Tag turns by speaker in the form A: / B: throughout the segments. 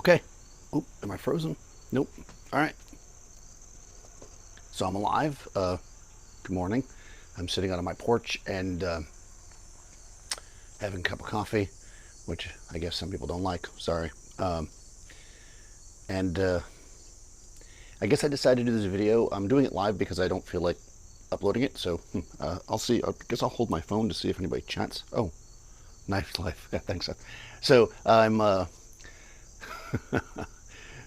A: Okay. Oop, am I frozen? Nope. All right. So I'm alive. Good morning. I'm sitting out on my porch and having a cup of coffee, which I guess some people don't like. Sorry. Um, and I guess I decided to do this video. I'm doing it live because I don't feel like uploading it. So I'll see. I guess I'll hold my phone to see if anybody chats. Oh, nice life. Yeah, thanks. So I'm.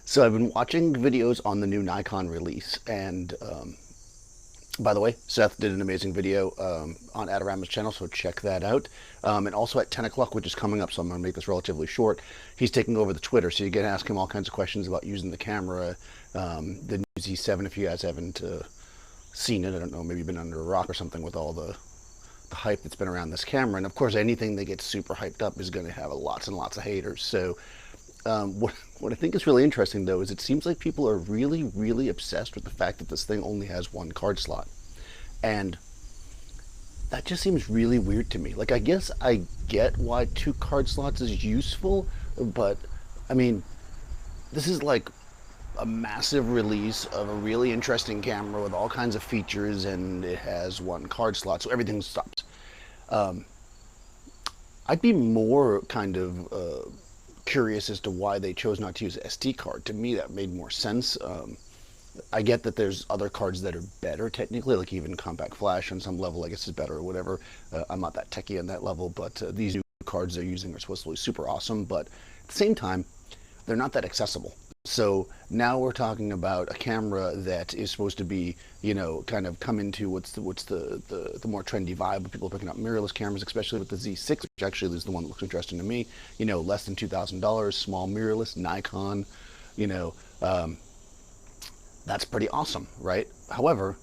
A: So I've been watching videos on the new Nikon release, and by the way, Seth did an amazing video on Adorama's channel, so check that out. And also at 10 o'clock, which is coming up, so I'm going to make this relatively short, he's taking over the Twitter, so you can ask him all kinds of questions about using the camera, the new Z7, if you guys haven't seen it. I don't know, maybe you've been under a rock or something with all the hype that's been around this camera. And of course, anything that gets super hyped up is going to have lots and lots of haters. So what I think is really interesting, though, is it seems like people are really, really obsessed with the fact that this thing only has one card slot. And that just seems really weird to me. Like, I guess I get why two card slots is useful, but, I mean, this is like a massive release of a really interesting camera with all kinds of features, and it has one card slot, so everything stops. I'd be more kind of curious as to why they chose not to use an SD card. To me, that made more sense. I get that there's other cards that are better technically, like even compact flash on some level, I guess is better or whatever. I'm not that techie on that level, but these new cards they're using are supposed to be super awesome, but at the same time, they're not that accessible. So now we're talking about a camera that is supposed to be, you know, kind of come into what's the more trendy vibe. People are picking up mirrorless cameras, especially with the Z6, which actually is the one that looks interesting to me. You know, less than $2,000, small mirrorless, Nikon, you know, that's pretty awesome, right? However,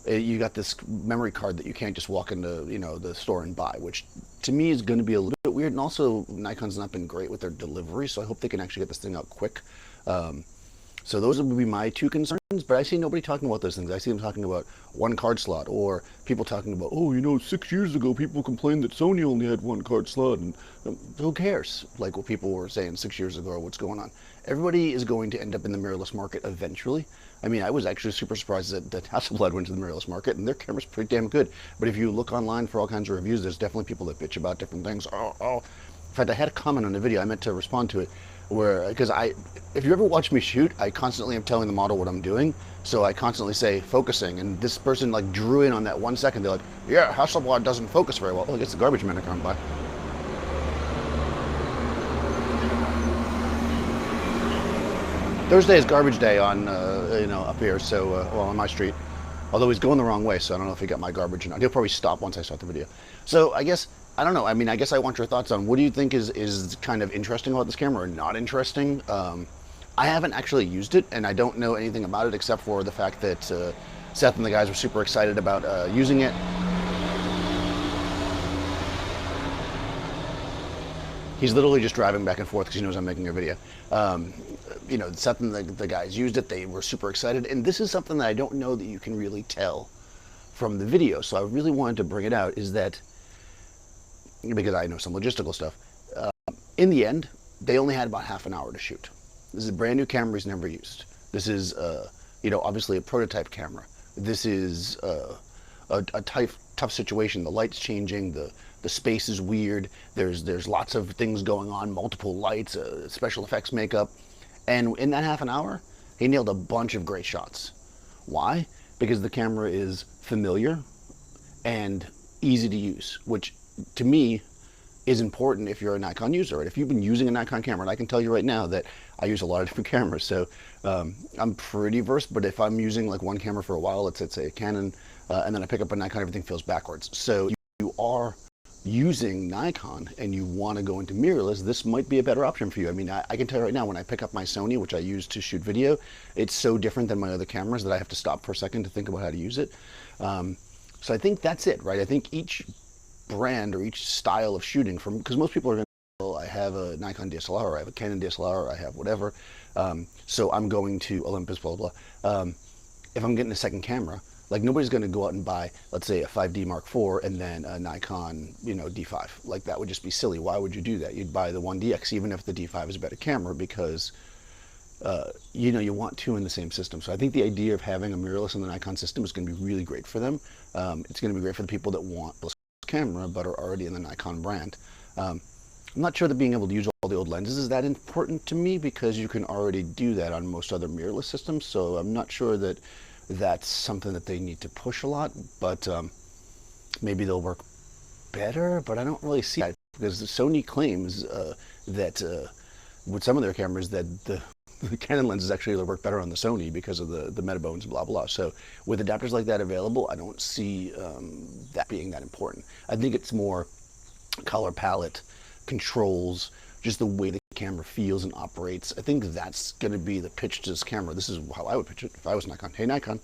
A: you got this memory card that you can't just walk into, you know, the store and buy, which to me is going to be a little bit weird. And also, Nikon's not been great with their delivery, so I hope they can actually get this thing out quick. So those would be my two concerns, but I see nobody talking about those things. I see them talking about one card slot, or people talking about, oh, you know, 6 years ago people complained that Sony only had one card slot, and who cares? Like what people were saying 6 years ago or what's going on. Everybody is going to end up in the mirrorless market eventually. I mean, I was actually super surprised that Hasselblad went to the mirrorless market, and their camera's pretty damn good. But if you look online for all kinds of reviews, there's definitely people that bitch about different things. Oh. In fact, I had a comment on the video. I meant to respond to it, where because if you ever watch me shoot, I constantly am telling the model what I'm doing. So I constantly say focusing, and this person like drew in on that 1 second. They're like, "Yeah, Hasselblad doesn't focus very well." Oh, I guess the garbage men are coming by. Thursday is garbage day on, you know, up here, so, well, on my street. Although he's going the wrong way, so I don't know if he got my garbage or not. He'll probably stop once I start the video. So I guess, I don't know. I mean, I guess I want your thoughts on what do you think is kind of interesting about this camera or not interesting. I haven't actually used it, and I don't know anything about it except for the fact that Seth and the guys were super excited about using it. He's literally just driving back and forth because he knows I'm making a video. You know, Seth and the guys used it. They were super excited. And this is something that I don't know that you can really tell from the video. So I really wanted to bring it out, is that, because I know some logistical stuff. In the end, they only had about half an hour to shoot. This is a brand new camera he's never used. This is, you know, obviously a prototype camera. This is a tough situation. The light's changing. The space is weird. There's lots of things going on, multiple lights, special effects makeup. And in that half an hour, he nailed a bunch of great shots. Why? Because the camera is familiar and easy to use, which to me is important if you're a Nikon user. And if you've been using a Nikon camera, and I can tell you right now that I use a lot of different cameras, so I'm pretty versed, but if I'm using like one camera for a while, let's say a Canon, and then I pick up a Nikon, everything feels backwards. So you are using Nikon and you want to go into mirrorless, this might be a better option for you. I mean, I can tell you right now, when I pick up my Sony, which I use to shoot video, it's so different than my other cameras that I have to stop for a second to think about how to use it. So I think that's it, right? I think each brand or each style of shooting, from because most people are going to, well, I have a Nikon DSLR, I have a Canon DSLR, I have whatever, so I'm going to Olympus, blah, blah, blah. If I'm getting a second camera, like nobody's going to go out and buy, let's say, a 5D Mark IV and then a Nikon, you know, D5. Like that would just be silly. Why would you do that? You'd buy the 1DX even if the D5 is a better camera, because you know, you want two in the same system. So I think the idea of having a mirrorless in the Nikon system is going to be really great for them. It's going to be great for the people that want this camera but are already in the Nikon brand. I'm not sure that being able to use all the old lenses is that important to me, because you can already do that on most other mirrorless systems. So I'm not sure that that's something that they need to push a lot, but maybe they'll work better, but I don't really see that, because Sony claims that with some of their cameras that the Canon lenses actually work better on the Sony because of the Mevo and blah blah. So with adapters like that available, I don't see that being that important. I think it's more color palette, controls, just the way the camera feels and operates. I think that's going to be the pitch to this camera. This is how I would pitch it if I was Nikon. Hey Nikon,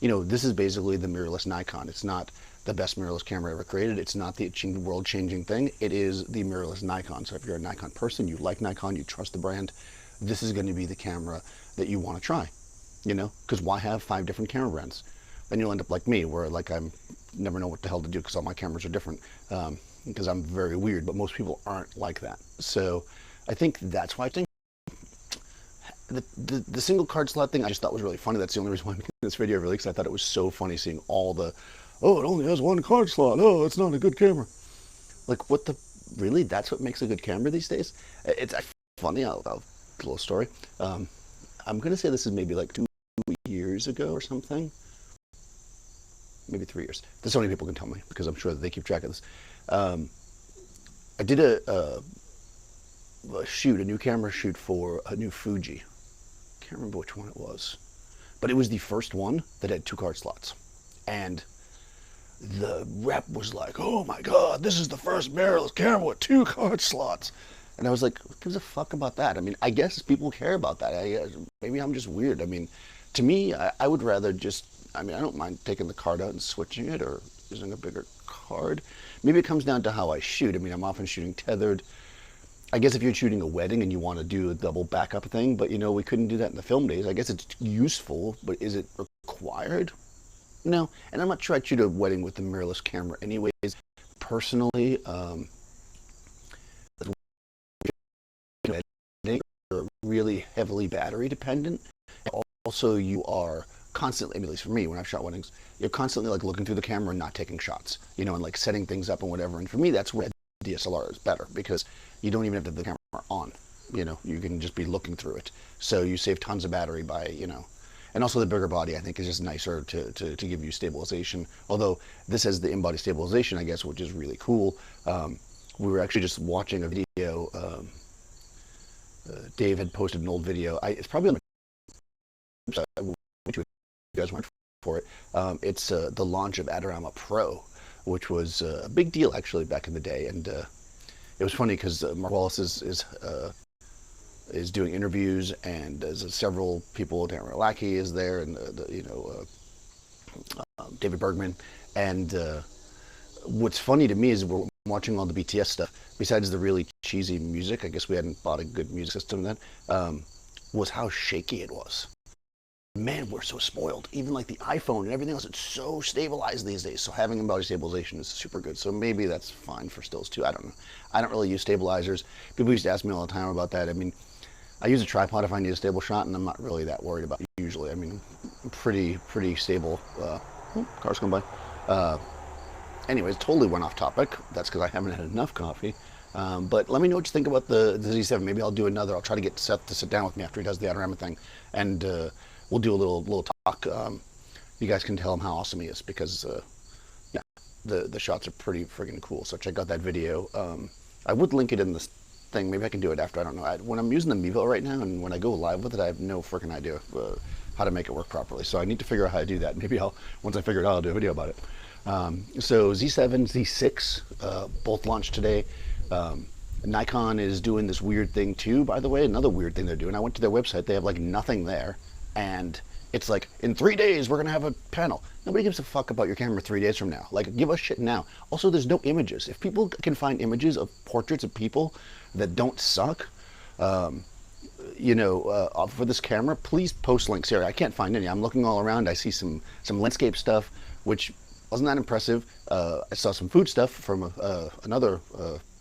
A: you know, this is basically the mirrorless Nikon. It's not the best mirrorless camera ever created. It's not the world-changing thing. It is the mirrorless Nikon. So if you're a Nikon person, you like Nikon, you trust the brand, this is going to be the camera that you want to try. You know, because why have 5 different camera brands? Then you'll end up like me, where like I'm never know what the hell to do because all my cameras are different. Because I'm very weird, but most people aren't like that. So I think that's why I think the single card slot thing I just thought was really funny. That's the only reason why I'm making this video, really, because I thought it was so funny seeing all the, oh, it only has 1 card slot, oh, it's not a good camera. Like, what the, really? That's what makes a good camera these days? It's funny. I'll a little story. I'm gonna say this is maybe like 2 years ago or something. Maybe 3 years. The Sony people can tell me, because I'm sure that they keep track of this. I did a shoot, a new camera shoot for a new Fuji. Can't remember which one it was, but it was the first one that had 2 card slots. And the rep was like, oh my God, this is the first mirrorless camera with 2 card slots. And I was like, who gives a fuck about that? I mean, I guess people care about that. Maybe I'm just weird. I mean, to me, I would rather just, I mean, I don't mind taking the card out and switching it or using a bigger card. Maybe it comes down to how I shoot. I mean, I'm often shooting tethered. I guess if you're shooting a wedding and you want to do a double backup thing, but you know, we couldn't do that in the film days. I guess it's useful, but is it required? No. And I'm not sure I'd shoot a wedding with the mirrorless camera anyways. Personally, you're really heavily battery dependent. Also, you are constantly, at least for me, when I've shot weddings, you're constantly like looking through the camera and not taking shots, you know, and like setting things up and whatever. And for me, that's where DSLR is better, because you don't even have to have the camera on, you know, you can just be looking through it. So you save tons of battery by, you know, and also the bigger body, I think, is just nicer to give you stabilization. Although this has the in-body stabilization, I guess, which is really cool. We were actually just watching a video. Dave had posted an old video. It's probably on the website. You guys went for it. It's the launch of Adorama Pro, which was a big deal actually back in the day. And it was funny because Mark Wallace is doing interviews, and there's several people. Dan Arlacki is there, and David Bergman. And what's funny to me is we're watching all the BTS stuff. Besides the really cheesy music, I guess we hadn't bought a good music system then. Was how shaky it was. Man, we're so spoiled. Even like the iPhone and everything else, it's so stabilized these days. So having in-body stabilization is super good. So maybe that's fine for stills too. I don't know. I don't really use stabilizers. People used to ask me all the time about that. I mean, I use a tripod if I need a stable shot, and I'm not really that worried about it usually. I mean, I'm pretty stable. Cars come by. Anyways, totally went off topic. That's because I haven't had enough coffee. But let me know what you think about the Z7. Maybe I'll do another. I'll try to get Seth to sit down with me after he does the Adorama thing, and we'll do a little talk. You guys can tell him how awesome he is, because yeah, the shots are pretty friggin' cool. So check out that video. I would link it in this thing. Maybe I can do it after. I don't know. When I'm using the Mevo right now, and when I go live with it, I have no freaking idea how to make it work properly. So I need to figure out how to do that. Maybe once I figure it out, I'll do a video about it. So Z7, Z6, both launched today. Nikon is doing this weird thing too, by the way. Another weird thing they're doing. I went to their website. They have like nothing there. And it's like, in 3 days, we're going to have a panel. Nobody gives a fuck about your camera 3 days from now. Like, give us shit now. Also, there's no images. If people can find images of portraits of people that don't suck, for this camera, please post links here. I can't find any. I'm looking all around. I see some landscape stuff, which wasn't that impressive. I saw some food stuff from another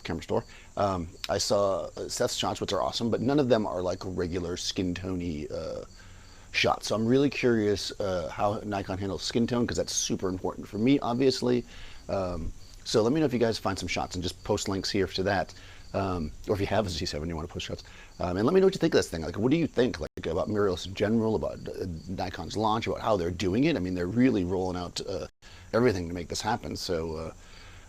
A: camera store. I saw Seth's shots, which are awesome, but none of them are like regular skin tony shots. So I'm really curious how Nikon handles skin tone, because that's super important for me, obviously. So let me know if you guys find some shots, and just post links here to that. Or if you have a Z7 and you want to post shots. And let me know what you think of this thing. Like, what do you think, like, about mirrorless in general, about Nikon's launch, about how they're doing it? I mean, they're really rolling out everything to make this happen. So,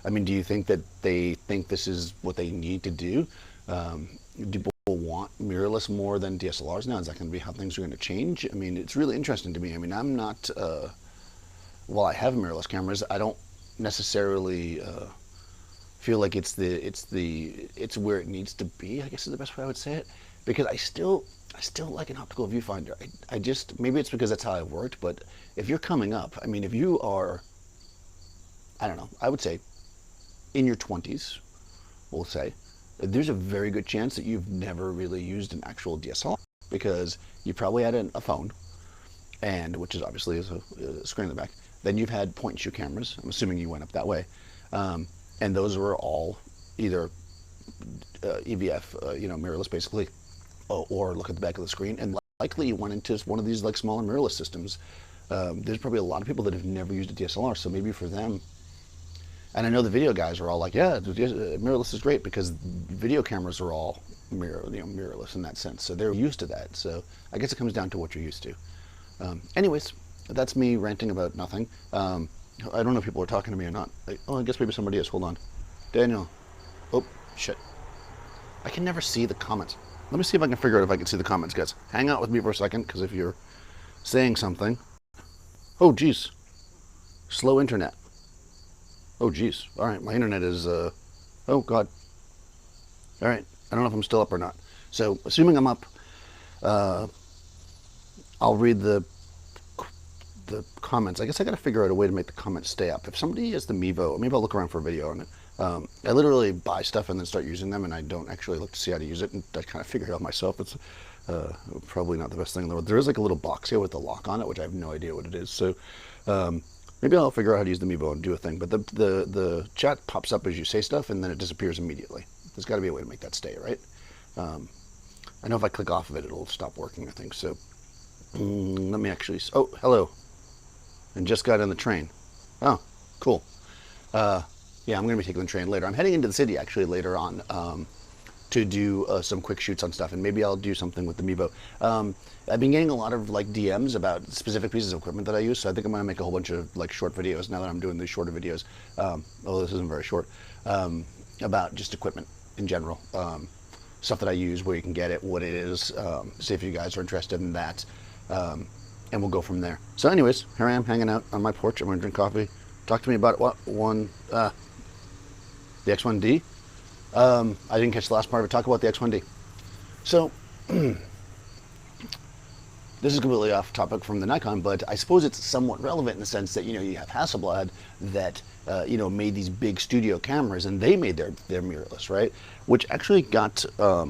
A: I mean, do you think that they think this is what they need to do? Do people want mirrorless more than DSLRs now? Is that going to be how things are going to change? I mean, it's really interesting to me. I mean, I'm not, while I have mirrorless cameras, I don't necessarily feel like it's where it needs to be, I guess is the best way I would say it, because I still like an optical viewfinder. I just, maybe it's because that's how I've worked, but if you're coming up, I mean, if you are, I don't know, I would say in your 20s, we'll say, there's a very good chance that you've never really used an actual DSLR, because you probably had a phone, and which is obviously is a screen in the back. Then you've had point and shoot cameras. I'm assuming you went up that way. And those were all either EVF, mirrorless basically, or look at the back of the screen. And likely you went into one of these like smaller mirrorless systems. There's probably a lot of people that have never used a DSLR, so maybe for them. And I know the video guys are all like, yeah, mirrorless is great, because video cameras are all mirrorless in that sense. So they're used to that. So I guess it comes down to what you're used to. Anyways, that's me ranting about nothing. I don't know if people are talking to me or not. I guess maybe somebody is. Hold on. Daniel. Oh, shit. I can never see the comments. Let me see if I can figure out if I can see the comments, guys. Hang out with me for a second, because if you're saying something... Oh, geez. Slow internet. Oh, geez. All right, my internet is... Oh, God. All right. I don't know if I'm still up or not. So, assuming I'm up, I'll read the comments. I guess I got to figure out a way to make the comments stay up. If somebody has the Mevo, maybe I'll look around for a video on it. I literally buy stuff and then start using them, and I don't actually look to see how to use it, and I kind of figure it out myself. It's probably not the best thing in the world. There is like a little box here with the lock on it, which I have no idea what it is. So maybe I'll figure out how to use the Mevo and do a thing. But the chat pops up as you say stuff, and then it disappears immediately. There's got to be a way to make that stay, right? I know if I click off of it, it'll stop working, I think. So let me actually... Oh, hello. And just got in the train. Oh, cool. Yeah, I'm going to be taking the train later. I'm heading into the city, actually, later on to do some quick shoots on stuff, and maybe I'll do something with the Mevo. I've been getting a lot of like DMs about specific pieces of equipment that I use, so I think I'm going to make a whole bunch of like short videos now that I'm doing these shorter videos. Although this isn't very short, about just equipment in general. Stuff that I use, where you can get it, what it is, see if you guys are interested in that. And we'll go from there. So anyways, here I am hanging out on my porch. I'm going to drink coffee. Talk to me about what? The X1D? I didn't catch the last part of it. Talk about the X1D. So, this is completely off topic from the Nikon, but I suppose it's somewhat relevant in the sense that, you have Hasselblad that, made these big studio cameras, and they made their mirrorless, right? Which actually got, I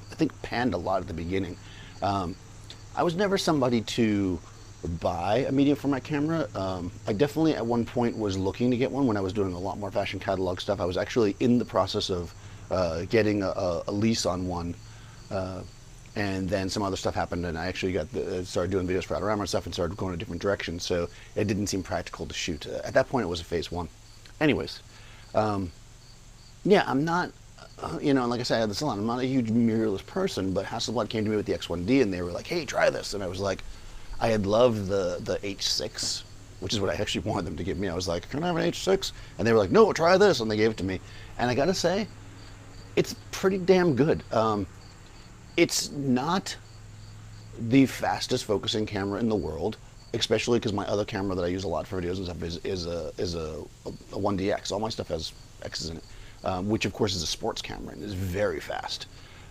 A: think, panned a lot at the beginning. I was never somebody to buy a medium for my camera. I definitely at one point was looking to get one when I was doing a lot more fashion catalog stuff. I was actually in the process of getting a lease on one, and then some other stuff happened, and I actually started doing videos for Adorama and stuff, and started going a different direction, so it didn't seem practical to shoot. At that point it was a phase one. Anyways, yeah, I'm not, like I said, I had this a lot. I'm not a huge mirrorless person, but Hasselblad came to me with the X1D, and they were like, hey, try this. And I was like, I had loved the H6, which is what I actually wanted them to give me. I was like, can I have an H6? And they were like, no, try this. And they gave it to me. And I got to say, it's pretty damn good. It's not the fastest focusing camera in the world, especially because my other camera that I use a lot for videos and stuff is a 1DX. All my stuff has X's in it, which of course is a sports camera and is very fast.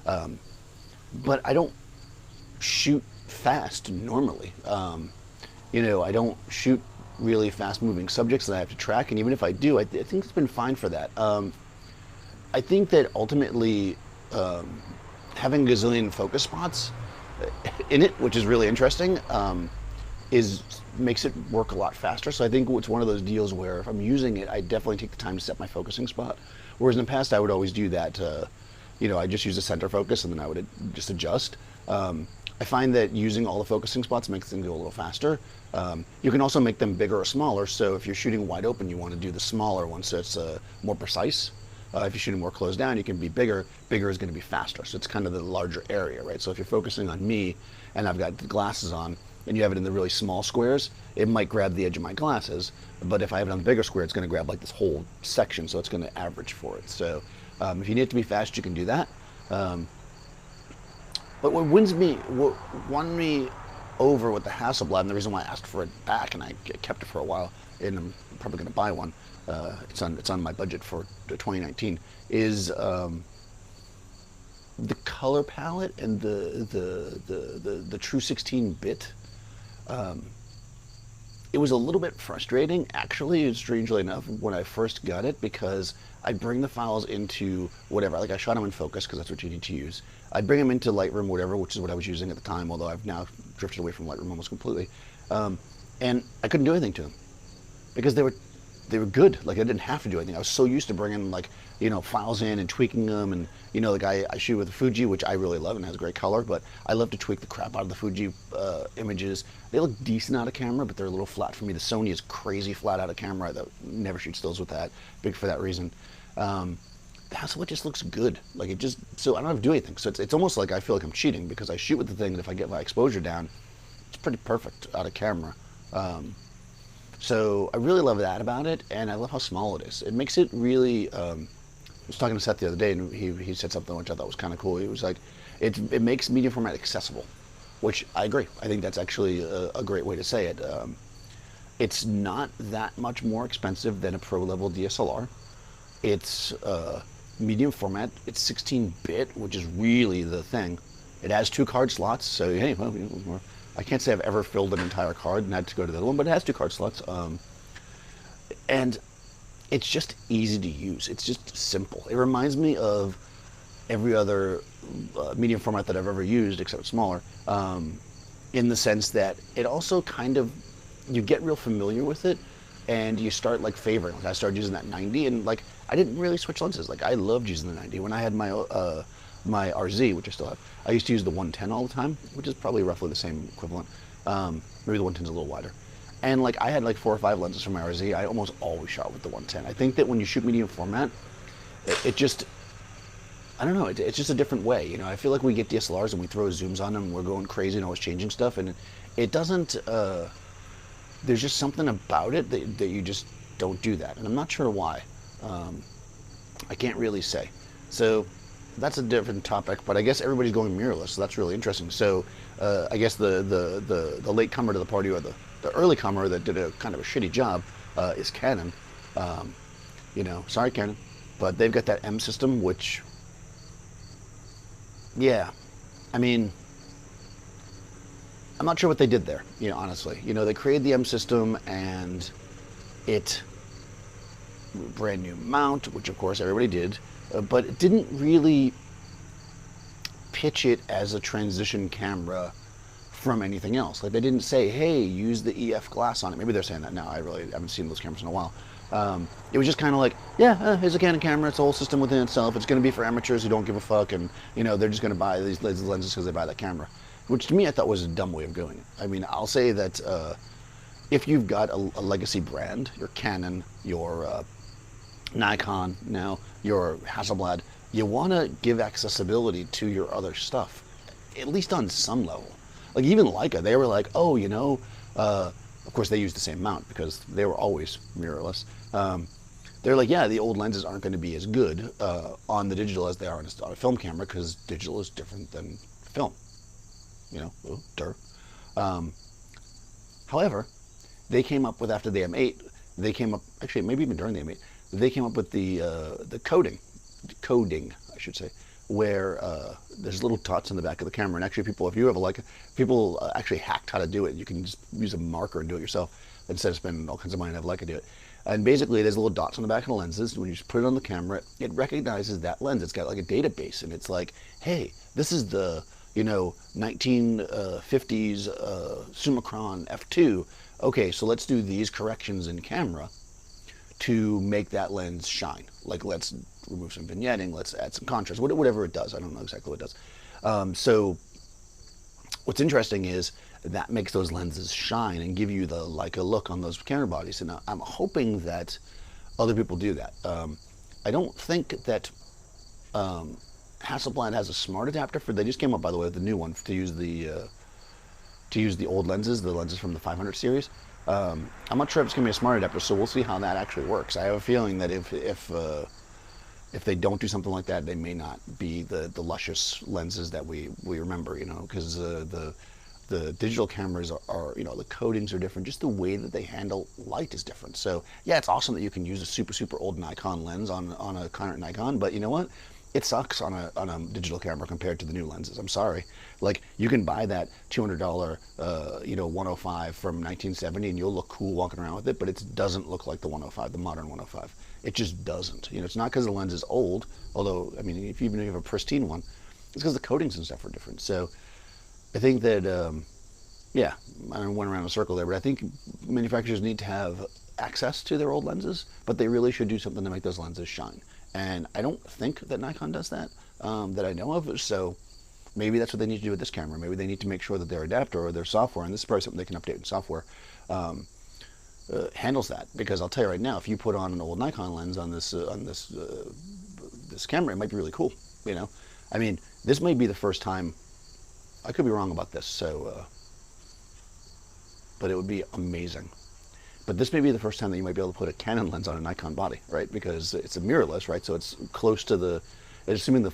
A: But I don't shoot fast normally. I don't shoot really fast moving subjects that I have to track, and even if I do, I think it's been fine for that. I think that ultimately having a gazillion focus spots in it, which is really interesting, makes it work a lot faster. So I think it's one of those deals where if I'm using it, I definitely take the time to set my focusing spot. Whereas in the past, I would always do that. I just use the center focus and then I would just adjust. I find that using all the focusing spots makes things go a little faster. You can also make them bigger or smaller. So if you're shooting wide open, you want to do the smaller one so it's more precise. If you're shooting more closed down, you can be bigger. Bigger is going to be faster. So it's kind of the larger area, right? So if you're focusing on me and I've got the glasses on and you have it in the really small squares, it might grab the edge of my glasses. But if I have it on the bigger square, it's going to grab like this whole section. So it's going to average for it. So if you need it to be fast, you can do that. But what won me over with the Hasselblad, and the reason why I asked for it back and I kept it for a while, and I'm probably going to buy one, it's on my budget for 2019, is the color palette and the true 16-bit. It was a little bit frustrating, actually, strangely enough, when I first got it, because I'd bring the files into whatever, like I shot them in focus, because that's what you need to use. I'd bring them into Lightroom, whatever, which is what I was using at the time, although I've now drifted away from Lightroom almost completely. And I couldn't do anything to them, because they were good. Like, I didn't have to do anything. I was so used to bringing, like, files in and tweaking them, and, like I shoot with the Fuji, which I really love and has great color, but I love to tweak the crap out of the Fuji images. They look decent out of camera, but they're a little flat for me. The Sony is crazy flat out of camera. I never shoot stills with that, big for that reason. The Hasselblad just looks good. Like, so I don't have to do anything. So it's almost like I feel like I'm cheating, because I shoot with the thing, and if I get my exposure down, it's pretty perfect out of camera. So I really love that about it, and I love how small it is. It makes it really, I was talking to Seth the other day, and he said something which I thought was kind of cool. He was like, it makes medium format accessible, which I agree. I think that's actually a great way to say it. It's not that much more expensive than a pro-level DSLR. It's medium format. It's 16-bit, which is really the thing. It has 2 card slots, so hey, well, I can't say I've ever filled an entire card and had to go to the other one, but it has 2 card slots. And it's just easy to use. It's just simple. It reminds me of every other medium format that I've ever used, except it's smaller, in the sense that it also kind of, you get real familiar with it, and you start like favoring. Like, I started using that 90, and like I didn't really switch lenses. Like, I loved using the 90. When I had my my RZ, which I still have, I used to use the 110 all the time, which is probably roughly the same equivalent. Maybe the 110's a little wider. And like, I had like 4 or 5 lenses from my RZ. I almost always shot with the 110. I think that when you shoot medium format, it just, I don't know, it's just a different way. I feel like we get DSLRs and we throw zooms on them and we're going crazy and always changing stuff, and it doesn't, there's just something about it that you just don't do that. And I'm not sure why. I can't really say. So that's a different topic, but I guess everybody's going mirrorless, so that's really interesting. So I guess the late comer to the party, or the early comer that did a kind of a shitty job, is Canon. Sorry Canon, but they've got that M system, which, yeah, I mean, I'm not sure what they did there, honestly. They created the M system, and it, brand new mount, which of course everybody did, but it didn't really pitch it as a transition camera from anything else. Like, they didn't say, hey, use the EF glass on it. Maybe they're saying that now. I really haven't seen those cameras in a while. It was just kind of like, yeah, here's a Canon camera. It's a whole system within itself. It's going to be for amateurs who don't give a fuck, and they're just going to buy these lenses because they buy that camera. Which to me, I thought was a dumb way of doing it. I mean, I'll say that if you've got a legacy brand, your Canon, your Nikon, now your Hasselblad, you want to give accessibility to your other stuff, at least on some level. Like, even Leica, they were like, oh, of course they used the same mount because they were always mirrorless. They're like, yeah, the old lenses aren't going to be as good on the digital as they are on a film camera, because digital is different than film. However, they came up with, after the M8, they came up, actually maybe even during the M8, they came up with the coding, I should say, where there's little dots in the back of the camera. And actually, if you have a Leica, people actually hacked how to do it. You can just use a marker and do it yourself instead of spending all kinds of money and have Leica do it. And basically, there's little dots on the back of the lenses. When you just put it on the camera, it recognizes that lens. It's got like a database, and it's like, hey, this is the 1950s Summicron f2. Okay, so let's do these corrections in camera to make that lens shine. Like, let's remove some vignetting, let's add some contrast, whatever it does. I don't know exactly what it does. So what's interesting is that makes those lenses shine and give you the Leica look on those camera bodies. And I'm hoping that other people do that. I don't think that Hasselblad has a smart adapter for. They just came up, by the way, with the new one to use the old lenses, the lenses from the 500 series. I'm not sure if it's going to be a smart adapter, so we'll see how that actually works. I have a feeling that if they don't do something like that, they may not be the luscious lenses that we remember, because the digital cameras are, the coatings are different. Just the way that they handle light is different. So yeah, it's awesome that you can use a super old Nikon lens on a current Nikon, but you know what? It sucks on a digital camera compared to the new lenses. I'm sorry. Like, you can buy that $200 105 from 1970 and you'll look cool walking around with it, but it doesn't look like the 105, the modern 105. It just doesn't. It's not because the lens is old, although, I mean, even if you have a pristine one, it's because the coatings and stuff are different. So I think that, yeah, I went around in a circle there, but I think manufacturers need to have access to their old lenses, but they really should do something to make those lenses shine. And I don't think that Nikon does that, that I know of. So maybe that's what they need to do with this camera. Maybe they need to make sure that their adapter or their software, and this is probably something they can update in software, handles that. Because I'll tell you right now, if you put on an old Nikon lens on this camera, it might be really cool. I mean, this may be the first time. I could be wrong about this, so, but it would be amazing. But this may be the first time that you might be able to put a Canon lens on a Nikon body, right? Because it's a mirrorless, right? So it's close to the, assuming the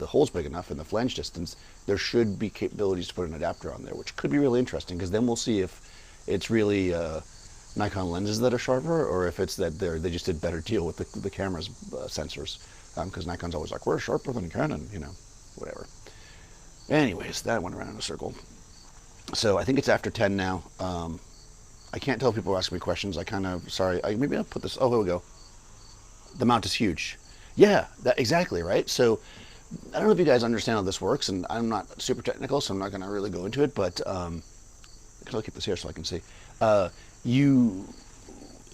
A: hole's big enough and the flange distance, there should be capabilities to put an adapter on there, which could be really interesting, because then we'll see if it's really Nikon lenses that are sharper, or if it's that they just did better deal with the camera's sensors. Because Nikon's always like, we're sharper than Canon, whatever. Anyways, that went around in a circle. So I think it's after 10 now. I can't tell if people are asking me questions. Sorry, maybe I'll put this, oh, here we go. The mount is huge. Yeah, exactly, right? So I don't know if you guys understand how this works, and I'm not super technical, so I'm not going to really go into it, but I'll keep this here so I can see.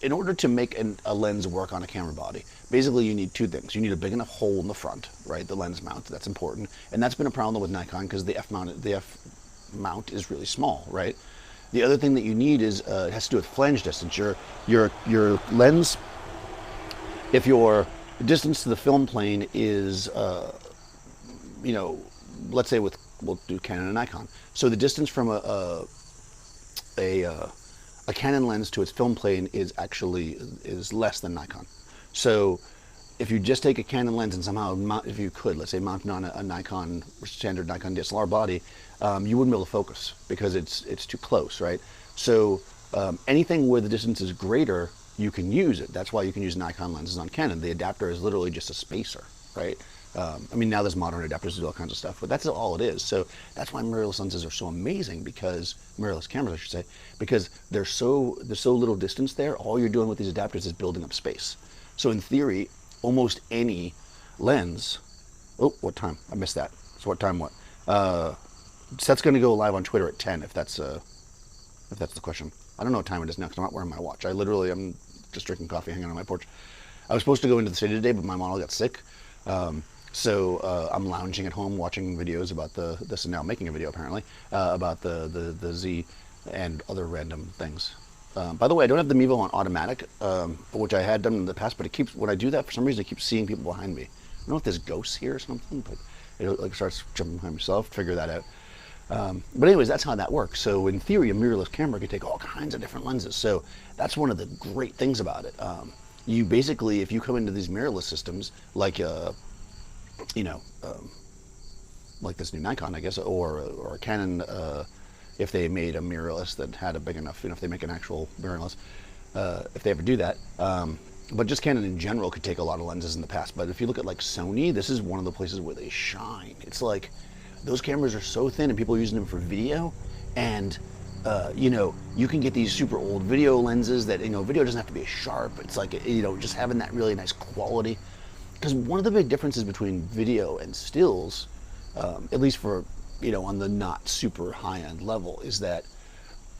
A: In order to make a lens work on a camera body, basically you need two things. You need a big enough hole in the front, right? The lens mount, that's important. And that's been a problem with Nikon because the F mount is really small, right? The other thing that you need is, it has to do with flange distance. Your lens, if your distance to the film plane is, let's say we'll do Canon and Nikon. So the distance from a Canon lens to its film plane is less than Nikon. So if you just take a Canon lens and somehow, if you could, let's say mount it on a Nikon, standard Nikon DSLR body, you wouldn't be able to focus because it's too close, right? So anything where the distance is greater, you can use it. That's why you can use Nikon lenses on Canon. The adapter is literally just a spacer, right? I mean, now there's modern adapters to do all kinds of stuff, but that's all it is. So that's why mirrorless lenses are so amazing, because mirrorless cameras, I should say, because there's so little distance there. All you're doing with these adapters is building up space. So in theory, almost any lens. Oh, what time? I missed that. So what time? What? Seth's going to go live on Twitter at 10. If that's the question. I don't know what time it is now because I'm not wearing my watch. I'm just drinking coffee, hanging on my porch. I was supposed to go into the city today, but my model got sick. So I'm lounging at home watching videos about this, and now making a video apparently about the Z and other random things. By the way, I don't have the Mevo on automatic, which I had done in the past, but when I do that, for some reason I keep seeing people behind me. I don't know if there's ghosts here or something, but it starts jumping behind myself. Figure that out. But anyways, that's how that works. So in theory, a mirrorless camera can take all kinds of different lenses. So that's one of the great things about it. You basically, if you come into these mirrorless systems, like like this new Nikon, I guess, or a Canon, if they made a mirrorless that had a big enough, if they make an actual mirrorless, if they ever do that. But just Canon in general could take a lot of lenses in the past. But if you look at like Sony, this is one of the places where they shine. It's like those cameras are so thin and people are using them for video, and you can get these super old video lenses that, video doesn't have to be sharp. It's like, just having that really nice quality. Because one of the big differences between video and stills, at least for, on the not super high-end level, is that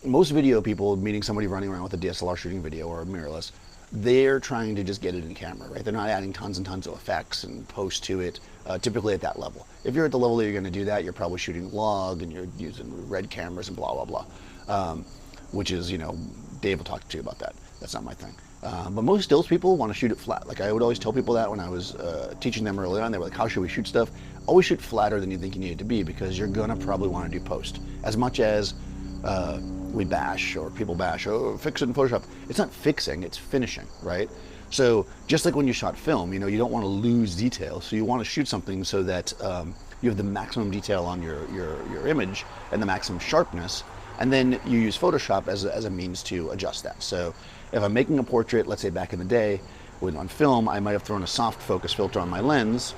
A: most video people, meaning somebody running around with a DSLR shooting video or a mirrorless, they're trying to just get it in camera, right? They're not adding tons and tons of effects and post to it, typically at that level. If you're at the level that you're going to do that, you're probably shooting log and you're using red cameras and blah, blah, blah, which is, Dave will talk to you about that. That's not my thing. But most stills people want to shoot it flat. Like I would always tell people that when I was teaching them early on, they were like, how should we shoot stuff? Always shoot flatter than you think you need it to be, because you're going to probably want to do post. As much as we bash, or people bash, oh, fix it in Photoshop. It's not fixing, it's finishing, right? So just like when you shot film, you don't want to lose detail, so you want to shoot something so that you have the maximum detail on your image and the maximum sharpness, and then you use Photoshop as a means to adjust that. So if I'm making a portrait, let's say back in the day, on film, I might have thrown a soft focus filter on my lens,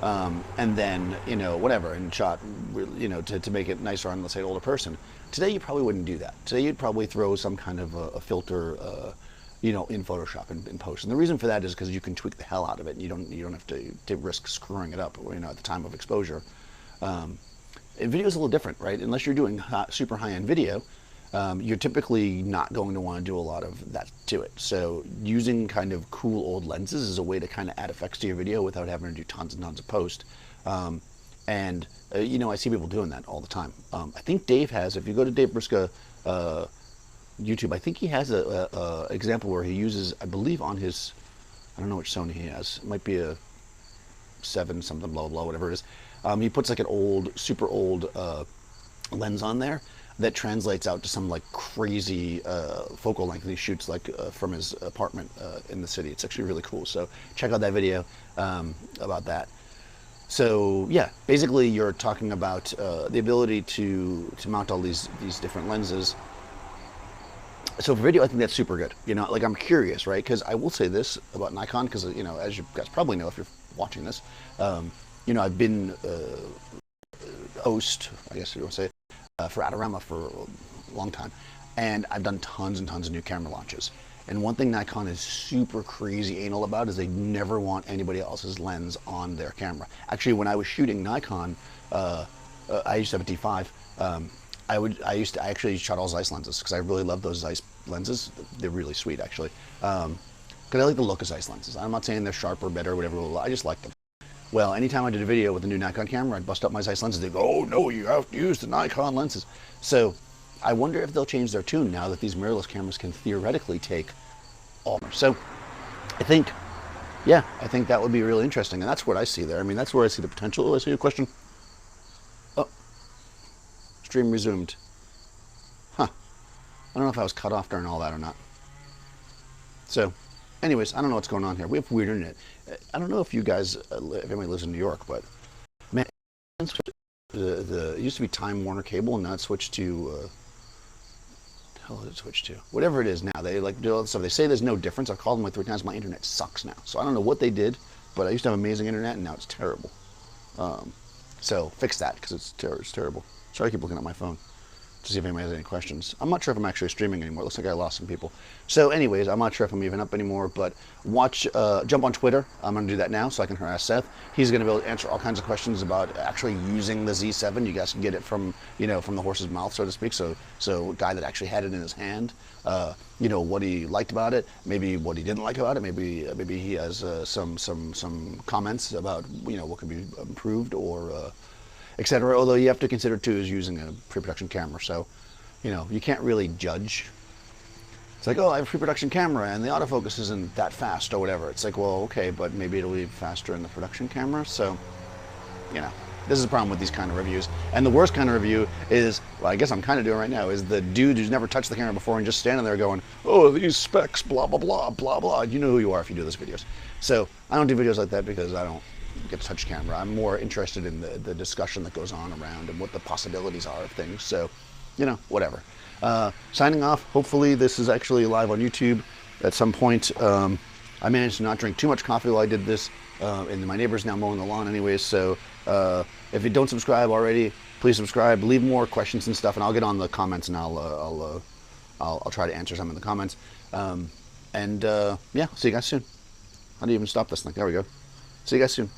A: and then, whatever, and shot, to make it nicer on, let's say, an older person. Today, you probably wouldn't do that. Today, you'd probably throw some kind of a filter, in Photoshop in post. And the reason for that is because you can tweak the hell out of it, and you don't have to risk screwing it up, at the time of exposure. And video is a little different, right? Unless you're doing super high-end video, you're typically not going to want to do a lot of that to it. So using kind of cool old lenses is a way to kind of add effects to your video without having to do tons and tons of post. I see people doing that all the time. I think Dave has, if you go to Dave Briska YouTube, I think he has a example where he uses, I believe on his, I don't know which Sony he has, it might be a 7 something, blah, blah, whatever it is. He puts like an old, super old lens on there that translates out to some like crazy focal length, and he shoots like from his apartment in the city. It's actually really cool. So check out that video about that. So yeah, basically you're talking about the ability to mount all these different lenses. So for video, I think that's super good. Like I'm curious, right? Because I will say this about Nikon, because as you guys probably know if you're watching this, I've been host, I guess you want to say, for Adorama for a long time, and I've done tons and tons of new camera launches. And one thing Nikon is super crazy anal about is they never want anybody else's lens on their camera. Actually, when I was shooting Nikon, I used to have a D5. I actually shot all Zeiss lenses because I really love those Zeiss lenses. They're really sweet, actually. Because I like the look of Zeiss lenses. I'm not saying they're sharper, better, or whatever. I just like them. Well, anytime I did a video with a new Nikon camera, I'd bust up my Zeiss lenses. They'd go, oh no, you have to use the Nikon lenses. So I wonder if they'll change their tune now that these mirrorless cameras can theoretically take all. So I think that would be really interesting. And that's what I see there. I mean, that's where I see the potential. I see your question. Oh, stream resumed. Huh. I don't know if I was cut off during all that or not. So anyways, I don't know what's going on here. We have weird internet. I don't know if you guys, if anybody lives in New York, but man, it used to be Time Warner Cable, and now it's switched to, the hell did it switch to? Whatever it is now. They like do all this stuff. They say there's no difference. I've called them like 3 times. My internet sucks now. So I don't know what they did, but I used to have amazing internet, and now it's terrible. So fix that, because it's terrible. Sorry, I keep looking at my phone to see if anybody has any questions. I'm not sure if I'm actually streaming anymore. It looks like I lost some people. So anyways, I'm not sure if I'm even up anymore, but jump on Twitter. I'm going to do that now so I can harass Seth. He's going to be able to answer all kinds of questions about actually using the Z7. You guys can get it from, from the horse's mouth, so to speak. So a guy that actually had it in his hand, what he liked about it, maybe what he didn't like about it, maybe he has some comments about, what could be improved or etc. Although you have to consider too is using a pre-production camera, so you can't really judge. It's like, oh, I have a pre-production camera and the autofocus isn't that fast or whatever. It's like, well, okay, but maybe it'll be faster in the production camera. So this is the problem with these kind of reviews. And the worst kind of review is, well, I guess I'm kind of doing right now, is the dude who's never touched the camera before and just standing there going, oh, these specs, blah blah blah blah blah. You know who you are if you do those videos. So I don't do videos like that because I don't get to touch the camera. I'm more interested in the discussion that goes on around and what the possibilities are of things. So, whatever. Signing off. Hopefully this is actually live on YouTube at some point. I managed to not drink too much coffee while I did this, and my neighbor's now mowing the lawn anyways. So if you don't subscribe already, please subscribe. Leave more questions and stuff, and I'll get on the comments and I'll try to answer some in the comments. Yeah, see you guys soon. How do you even stop this thing? There we go. See you guys soon.